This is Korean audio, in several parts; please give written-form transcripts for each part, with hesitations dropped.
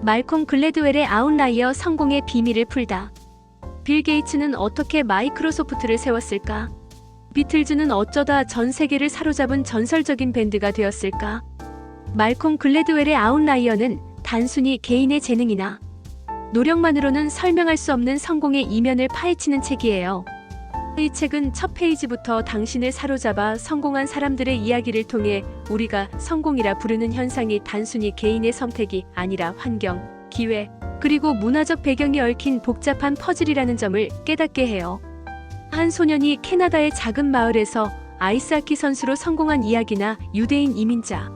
말콤 글래드웰의 아웃라이어 성공의 비밀을 풀다. 빌 게이츠는 어떻게 마이크로소프트를 세웠을까? 비틀즈는 어쩌다 전 세계를 사로잡은 전설적인 밴드가 되었을까? 말콤 글래드웰의 아웃라이어는 단순히 개인의 재능이나 노력만으로는 설명할 수 없는 성공의 이면을 파헤치는 책이에요. 이 책은 첫 페이지부터 당신을 사로잡아 성공한 사람들의 이야기를 통해 우리가 성공이라 부르는 현상이 단순히 개인의 선택이 아니라 환경, 기회, 그리고 문화적 배경이 얽힌 복잡한 퍼즐이라는 점을 깨닫게 해요. 한 소년이 캐나다의 작은 마을에서 아이스하키 선수로 성공한 이야기나 유대인 이민자,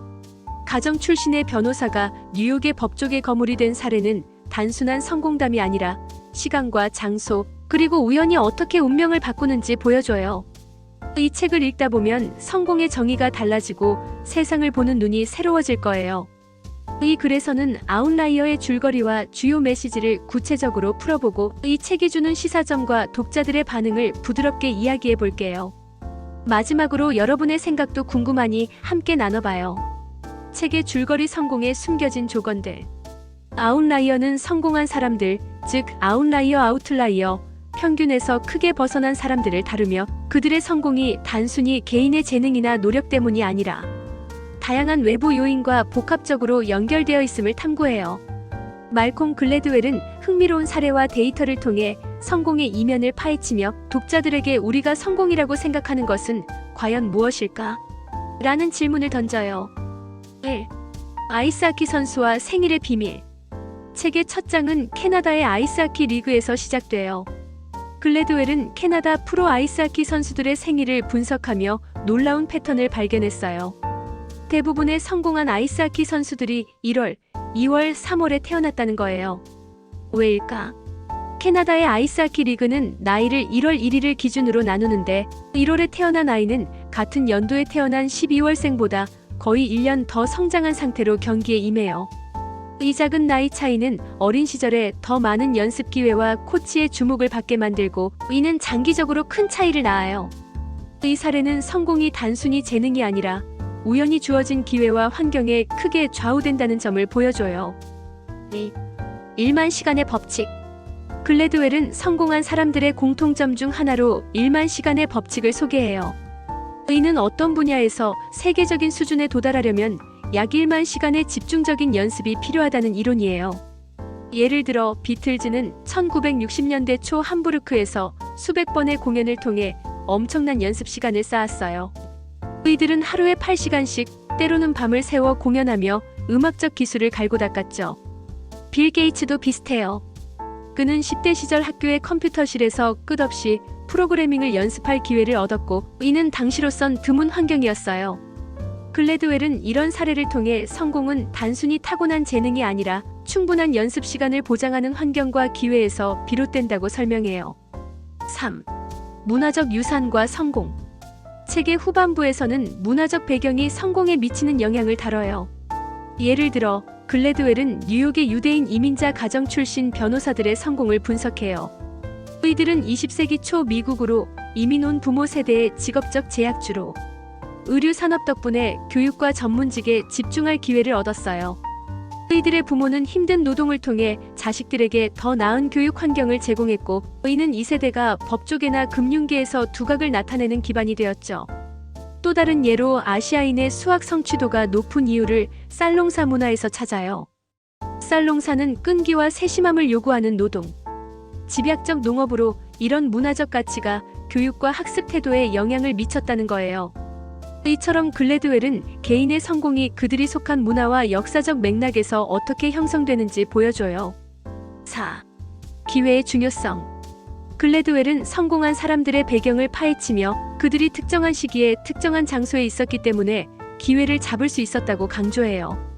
가정 출신의 변호사가 뉴욕의 법조계 거물이 된 사례는 단순한 성공담이 아니라 시간과 장소, 그리고 우연히 어떻게 운명을 바꾸는지 보여줘요. 이 책을 읽다 보면 성공의 정의가 달라지고 세상을 보는 눈이 새로워질 거예요. 이 글에서는 아웃라이어의 줄거리와 주요 메시지를 구체적으로 풀어보고 이 책이 주는 시사점과 독자들의 반응을 부드럽게 이야기해 볼게요. 마지막으로 여러분의 생각도 궁금하니 함께 나눠봐요. 책의 줄거리 성공에 숨겨진 조건들. 아웃라이어는 성공한 사람들, 즉 아웃라이어 아웃라이어, 평균에서 크게 벗어난 사람들을 다루며 그들의 성공이 단순히 개인의 재능이나 노력 때문이 아니라 다양한 외부 요인과 복합적으로 연결되어 있음을 탐구해요. 말콤 글래드웰은 흥미로운 사례와 데이터를 통해 성공의 이면을 파헤치며 독자들에게 우리가 성공이라고 생각하는 것은 과연 무엇일까? 라는 질문을 던져요. 1. 아이스하키 선수와 생일의 비밀. 책의 첫 장은 캐나다의 아이스하키 리그에서 시작돼요. 글래드웰은 캐나다 프로 아이스하키 선수들의 생일을 분석하며 놀라운 패턴을 발견했어요. 대부분의 성공한 아이스하키 선수들이 1월, 2월, 3월에 태어났다는 거예요. 왜일까? 캐나다의 아이스하키 리그는 나이를 1월 1일을 기준으로 나누는데 1월에 태어난 아이는 같은 연도에 태어난 12월생보다 거의 1년 더 성장한 상태로 경기에 임해요. 이 작은 나이 차이는 어린 시절에 더 많은 연습 기회와 코치의 주목을 받게 만들고 이는 장기적으로 큰 차이를 낳아요. 이 사례는 성공이 단순히 재능이 아니라 우연히 주어진 기회와 환경에 크게 좌우된다는 점을 보여줘요. 2. 1만 시간의 법칙. 글래드웰은 성공한 사람들의 공통점 중 하나로 1만 시간의 법칙을 소개해요. 이는 어떤 분야에서 세계적인 수준에 도달하려면 약 1만 시간의 집중적인 연습이 필요하다는 이론이에요. 예를 들어 비틀즈는 1960년대 초 함부르크에서 수백 번의 공연을 통해 엄청난 연습 시간을 쌓았어요. 이들은 하루에 8시간씩 때로는 밤을 새워 공연하며 음악적 기술을 갈고 닦았죠. 빌 게이츠도 비슷해요. 그는 10대 시절 학교의 컴퓨터실에서 끝없이 프로그래밍을 연습할 기회를 얻었고 이는 당시로선 드문 환경이었어요. 글래드웰은 이런 사례를 통해 성공은 단순히 타고난 재능이 아니라 충분한 연습 시간을 보장하는 환경과 기회에서 비롯된다고 설명해요. 3. 문화적 유산과 성공. 책의 후반부에서는 문화적 배경이 성공에 미치는 영향을 다뤄요. 예를 들어 글래드웰은 뉴욕의 유대인 이민자 가정 출신 변호사들의 성공을 분석해요. 이들은 20세기 초 미국으로 이민 온 부모 세대의 직업적 제약주로 의류 산업 덕분에 교육과 전문직에 집중할 기회를 얻었어요. 이들의 부모는 힘든 노동을 통해 자식들에게 더 나은 교육 환경을 제공했고 이는 이 세대가 법조계나 금융계에서 두각을 나타내는 기반이 되었죠. 또 다른 예로 아시아인의 수학 성취도가 높은 이유를 쌀농사 문화에서 찾아요. 쌀농사는 끈기와 세심함을 요구하는 노동, 집약적 농업으로 이런 문화적 가치가 교육과 학습 태도에 영향을 미쳤다는 거예요. 이처럼 글래드웰은 개인의 성공이 그들이 속한 문화와 역사적 맥락에서 어떻게 형성되는지 보여줘요. 4. 기회의 중요성. 글래드웰은 성공한 사람들의 배경을 파헤치며 그들이 특정한 시기에 특정한 장소에 있었기 때문에 기회를 잡을 수 있었다고 강조해요.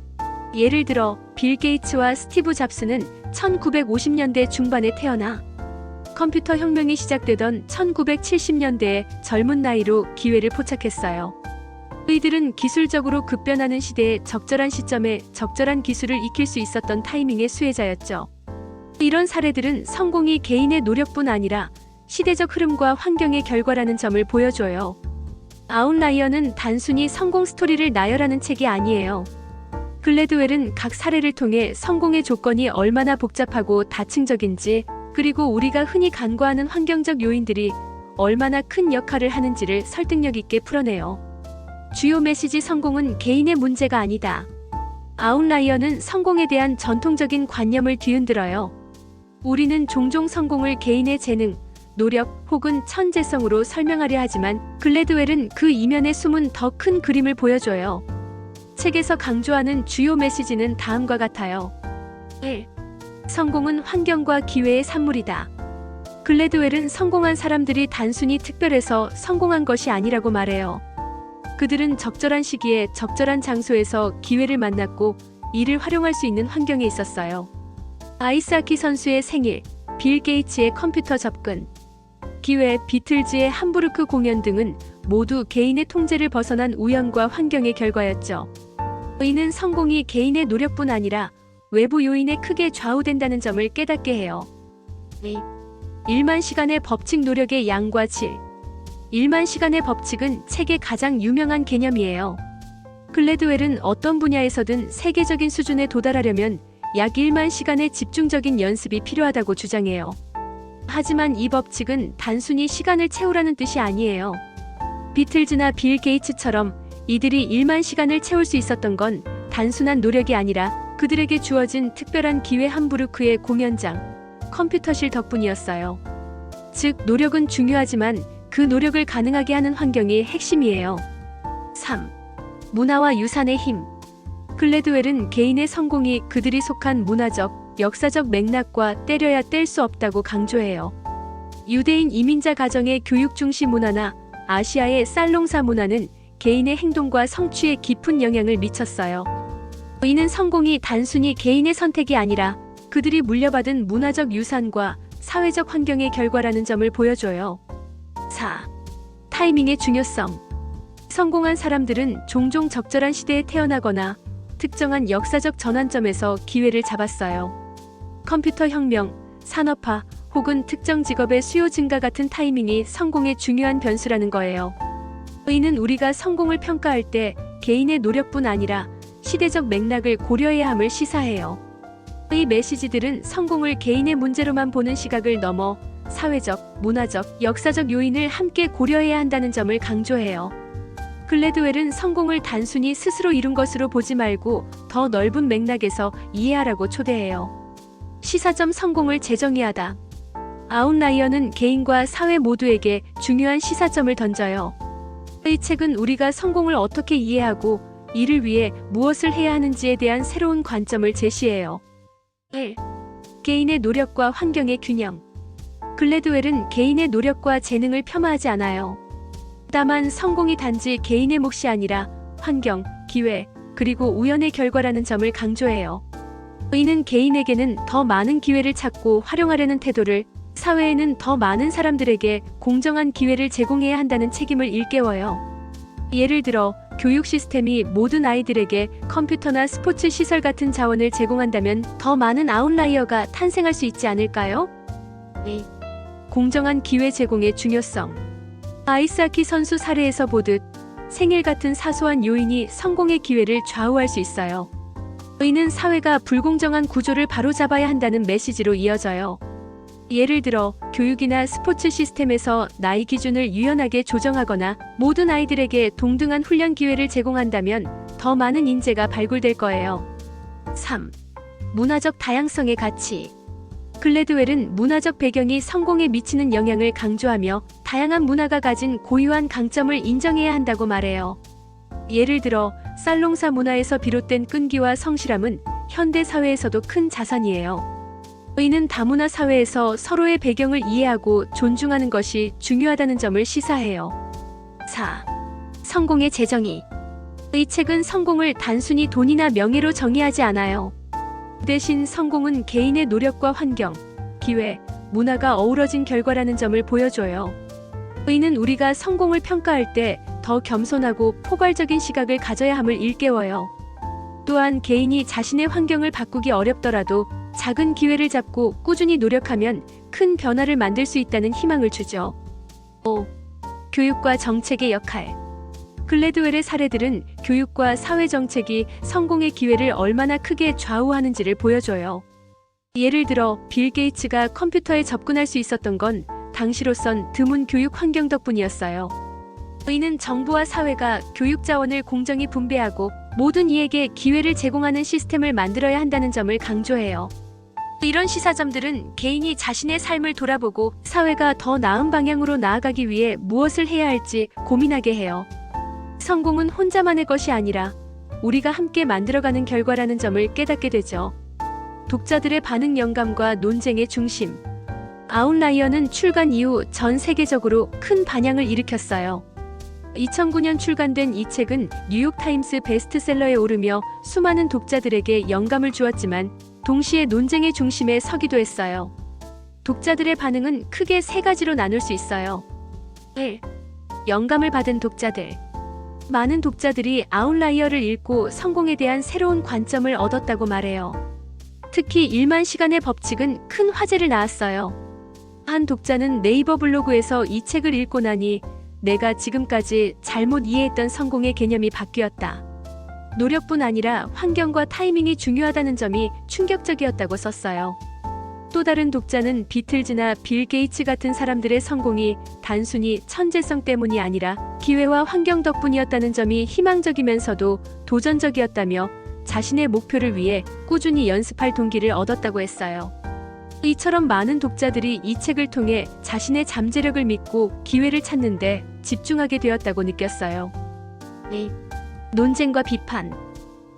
예를 들어 빌 게이츠와 스티브 잡스는 1950년대 중반에 태어나 컴퓨터 혁명이 시작되던 1970년대에 젊은 나이로 기회를 포착했어요. 이들은 기술적으로 급변하는 시대에 적절한 시점에 적절한 기술을 익힐 수 있었던 타이밍의 수혜자였죠. 이런 사례들은 성공이 개인의 노력뿐 아니라 시대적 흐름과 환경의 결과라는 점을 보여줘요. 아웃라이어는 단순히 성공 스토리를 나열하는 책이 아니에요. 글래드웰은 각 사례를 통해 성공의 조건이 얼마나 복잡하고 다층적인지, 그리고 우리가 흔히 간과하는 환경적 요인들이 얼마나 큰 역할을 하는지를 설득력 있게 풀어내요. 주요 메시지: 성공은 개인의 문제가 아니다. 아웃라이어는 성공에 대한 전통적인 관념을 뒤흔들어요. 우리는 종종 성공을 개인의 재능, 노력 혹은 천재성으로 설명하려 하지만 글래드웰은 그 이면에 숨은 더 큰 그림을 보여줘요. 책에서 강조하는 주요 메시지는 다음과 같아요. 1. 성공은 환경과 기회의 산물이다. 글래드웰은 성공한 사람들이 단순히 특별해서 성공한 것이 아니라고 말해요. 그들은 적절한 시기에 적절한 장소에서 기회를 만났고 이를 활용할 수 있는 환경에 있었어요. 아이스하키 선수의 생일, 빌 게이츠의 컴퓨터 접근, 기회, 비틀즈의 함부르크 공연 등은 모두 개인의 통제를 벗어난 우연과 환경의 결과였죠. 이는 성공이 개인의 노력뿐 아니라 외부 요인에 크게 좌우된다는 점을 깨닫게 해요. 1만 시간의 법칙, 노력의 양과 질. 1만 시간의 법칙은 책의 가장 유명한 개념이에요. 글래드웰은 어떤 분야에서든 세계적인 수준에 도달하려면 약 1만 시간의 집중적인 연습이 필요하다고 주장해요. 하지만 이 법칙은 단순히 시간을 채우라는 뜻이 아니에요. 비틀즈나 빌 게이츠처럼 이들이 1만 시간을 채울 수 있었던 건 단순한 노력이 아니라 그들에게 주어진 특별한 기회, 함부르크의 공연장, 컴퓨터실 덕분이었어요. 즉, 노력은 중요하지만 그 노력을 가능하게 하는 환경이 핵심이에요. 3. 문화와 유산의 힘. 글래드웰은 개인의 성공이 그들이 속한 문화적, 역사적 맥락과 떼려야 뗄 수 없다고 강조해요. 유대인 이민자 가정의 교육 중시 문화나 아시아의 쌀농사 문화는 개인의 행동과 성취에 깊은 영향을 미쳤어요. 이는 성공이 단순히 개인의 선택이 아니라 그들이 물려받은 문화적 유산과 사회적 환경의 결과라는 점을 보여줘요. 4. 타이밍의 중요성. 성공한 사람들은 종종 적절한 시대에 태어나거나 특정한 역사적 전환점에서 기회를 잡았어요. 컴퓨터 혁명, 산업화 혹은 특정 직업의 수요 증가 같은 타이밍이 성공의 중요한 변수라는 거예요. 이는 우리가 성공을 평가할 때 개인의 노력뿐 아니라 시대적 맥락을 고려해야 함을 시사해요. 이 메시지들은 성공을 개인의 문제로만 보는 시각을 넘어 사회적, 문화적, 역사적 요인을 함께 고려해야 한다는 점을 강조해요. 글래드웰은 성공을 단순히 스스로 이룬 것으로 보지 말고 더 넓은 맥락에서 이해하라고 초대해요. 시사점: 성공을 재정의하다. 아웃라이어는 개인과 사회 모두에게 중요한 시사점을 던져요. 이 책은 우리가 성공을 어떻게 이해하고 이를 위해 무엇을 해야 하는지에 대한 새로운 관점을 제시해요. 1. 개인의 노력과 환경의 균형. 글래드웰은 개인의 노력과 재능을 폄하하지 않아요. 다만 성공이 단지 개인의 몫이 아니라 환경, 기회, 그리고 우연의 결과라는 점을 강조해요. 이는 개인에게는 더 많은 기회를 찾고 활용하려는 태도를, 사회에는 더 많은 사람들에게 공정한 기회를 제공해야 한다는 책임을 일깨워요. 예를 들어 교육 시스템이 모든 아이들에게 컴퓨터나 스포츠 시설 같은 자원을 제공한다면 더 많은 아웃라이어가 탄생할 수 있지 않을까요? 2. 공정한 기회 제공의 중요성. 아이스하키 선수 사례에서 보듯 생일 같은 사소한 요인이 성공의 기회를 좌우할 수 있어요. 이는 사회가 불공정한 구조를 바로잡아야 한다는 메시지로 이어져요. 예를 들어 교육이나 스포츠 시스템에서 나이 기준을 유연하게 조정하거나 모든 아이들에게 동등한 훈련 기회를 제공한다면 더 많은 인재가 발굴될 거예요. 3. 문화적 다양성의 가치. 글래드웰은 문화적 배경이 성공에 미치는 영향을 강조하며 다양한 문화가 가진 고유한 강점을 인정해야 한다고 말해요. 예를 들어 쌀농사 문화에서 비롯된 끈기와 성실함은 현대 사회에서도 큰 자산이에요. 이는 다문화 사회에서 서로의 배경을 이해하고 존중하는 것이 중요하다는 점을 시사해요. 4. 성공의 재정의. 이 책은 성공을 단순히 돈이나 명예로 정의하지 않아요. 대신 성공은 개인의 노력과 환경, 기회, 문화가 어우러진 결과라는 점을 보여줘요. 이는 우리가 성공을 평가할 때 더 겸손하고 포괄적인 시각을 가져야 함을 일깨워요. 또한 개인이 자신의 환경을 바꾸기 어렵더라도 작은 기회를 잡고 꾸준히 노력하면 큰 변화를 만들 수 있다는 희망을 주죠. 5. 교육과 정책의 역할. 글래드웰의 사례들은 교육과 사회 정책이 성공의 기회를 얼마나 크게 좌우하는지를 보여줘요. 예를 들어 빌 게이츠가 컴퓨터에 접근할 수 있었던 건 당시로선 드문 교육 환경 덕분이었어요. 이는 정부와 사회가 교육 자원을 공정히 분배하고 모든 이에게 기회를 제공하는 시스템을 만들어야 한다는 점을 강조해요. 이런 시사점들은 개인이 자신의 삶을 돌아보고 사회가 더 나은 방향으로 나아가기 위해 무엇을 해야 할지 고민하게 해요. 성공은 혼자만의 것이 아니라 우리가 함께 만들어가는 결과라는 점을 깨닫게 되죠. 독자들의 반응, 영감과 논쟁의 중심. 아웃라이어는 출간 이후 전 세계적으로 큰 반향을 일으켰어요. 2009년 출간된 이 책은 뉴욕타임스 베스트셀러에 오르며 수많은 독자들에게 영감을 주었지만 동시에 논쟁의 중심에 서기도 했어요. 독자들의 반응은 크게 세 가지로 나눌 수 있어요. 1. 영감을 받은 독자들. 많은 독자들이 아웃라이어를 읽고 성공에 대한 새로운 관점을 얻었다고 말해요. 특히 1만 시간의 법칙은 큰 화제를 낳았어요. 한 독자는 네이버 블로그에서 이 책을 읽고 나니 내가 지금까지 잘못 이해했던 성공의 개념이 바뀌었다. 노력뿐 아니라 환경과 타이밍이 중요하다는 점이 충격적이었다고 썼어요. 또 다른 독자는 비틀즈나 빌 게이츠 같은 사람들의 성공이 단순히 천재성 때문이 아니라 기회와 환경 덕분이었다는 점이 희망적이면서도 도전적이었다며 자신의 목표를 위해 꾸준히 연습할 동기를 얻었다고 했어요. 이처럼 많은 독자들이 이 책을 통해 자신의 잠재력을 믿고 기회를 찾는데 집중하게 되었다고 느꼈어요. 논쟁과 비판.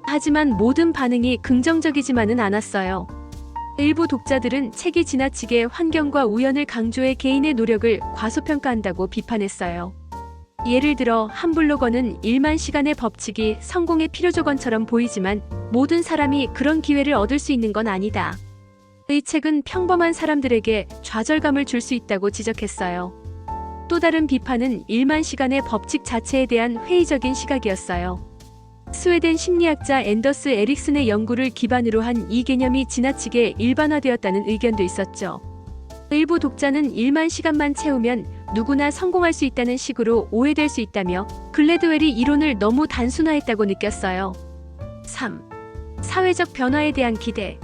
하지만 모든 반응이 긍정적이지만은 않았어요. 일부 독자들은 책이 지나치게 환경과 우연을 강조해 개인의 노력을 과소평가한다고 비판했어요. 예를 들어 한 블로거는 1만 시간의 법칙이 성공의 필요조건처럼 보이지만 모든 사람이 그런 기회를 얻을 수 있는 건 아니다. 이 책은 평범한 사람들에게 좌절감을 줄 수 있다고 지적했어요. 또 다른 비판은 1만 시간의 법칙 자체에 대한 회의적인 시각이었어요. 스웨덴 심리학자 앤더스 에릭슨의 연구를 기반으로 한 이 개념이 지나치게 일반화되었다는 의견도 있었죠. 일부 독자는 1만 시간만 채우면 누구나 성공할 수 있다는 식으로 오해될 수 있다며 글래드웰이 이론을 너무 단순화했다고 느꼈어요. 3. 사회적 변화에 대한 기대.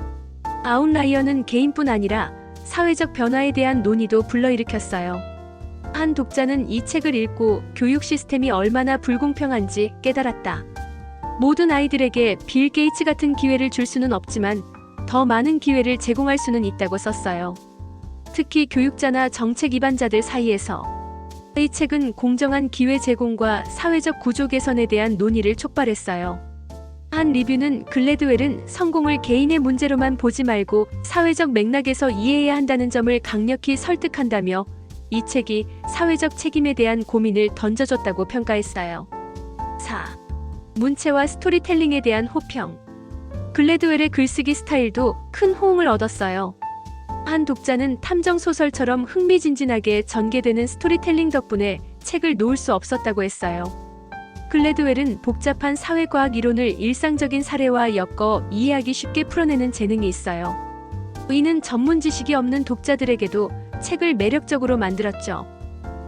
아웃라이어는 개인뿐 아니라 사회적 변화에 대한 논의도 불러일으켰어요. 한 독자는 이 책을 읽고 교육 시스템이 얼마나 불공평한지 깨달았다. 모든 아이들에게 빌 게이츠 같은 기회를 줄 수는 없지만 더 많은 기회를 제공할 수는 있다고 썼어요. 특히 교육자나 정책 입안자들 사이에서. 이 책은 공정한 기회 제공과 사회적 구조 개선에 대한 논의를 촉발했어요. 한 리뷰는 글래드웰은 성공을 개인의 문제로만 보지 말고 사회적 맥락에서 이해해야 한다는 점을 강력히 설득한다며 이 책이 사회적 책임에 대한 고민을 던져줬다고 평가했어요. 4. 문체와 스토리텔링에 대한 호평. 글래드웰의 글쓰기 스타일도 큰 호응을 얻었어요. 한 독자는 탐정소설처럼 흥미진진하게 전개되는 스토리텔링 덕분에 책을 놓을 수 없었다고 했어요. 글래드웰은 복잡한 사회과학 이론을 일상적인 사례와 엮어 이해하기 쉽게 풀어내는 재능이 있어요. 이는 전문 지식이 없는 독자들에게도 책을 매력적으로 만들었죠.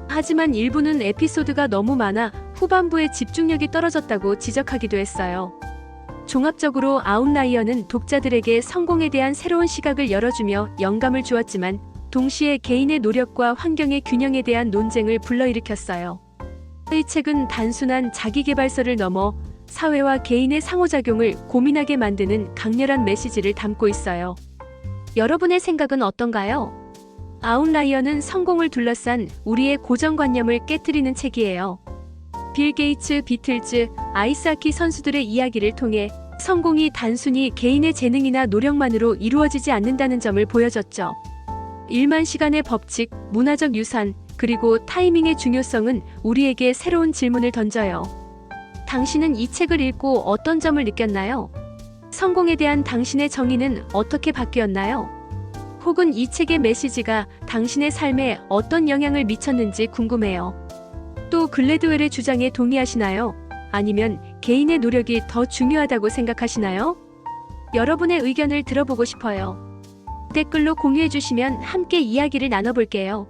하지만 일부는 에피소드가 너무 많아 후반부에 집중력이 떨어졌다고 지적하기도 했어요. 종합적으로 아웃라이어는 독자들에게 성공에 대한 새로운 시각을 열어주며 영감을 주었지만 동시에 개인의 노력과 환경의 균형에 대한 논쟁을 불러일으켰어요. 이 책은 단순한 자기계발서를 넘어 사회와 개인의 상호작용을 고민하게 만드는 강렬한 메시지를 담고 있어요. 여러분의 생각은 어떤가요? 아웃라이어는 성공을 둘러싼 우리의 고정관념을 깨트리는 책이에요. 빌 게이츠, 비틀즈, 아이스하키 선수들의 이야기를 통해 성공이 단순히 개인의 재능이나 노력만으로 이루어지지 않는다는 점을 보여줬죠. 1만 시간의 법칙, 문화적 유산, 그리고 타이밍의 중요성은 우리에게 새로운 질문을 던져요. 당신은 이 책을 읽고 어떤 점을 느꼈나요? 성공에 대한 당신의 정의는 어떻게 바뀌었나요? 혹은 이 책의 메시지가 당신의 삶에 어떤 영향을 미쳤는지 궁금해요. 또 글래드웰의 주장에 동의하시나요? 아니면 개인의 노력이 더 중요하다고 생각하시나요? 여러분의 의견을 들어보고 싶어요. 댓글로 공유해 주시면 함께 이야기를 나눠볼게요.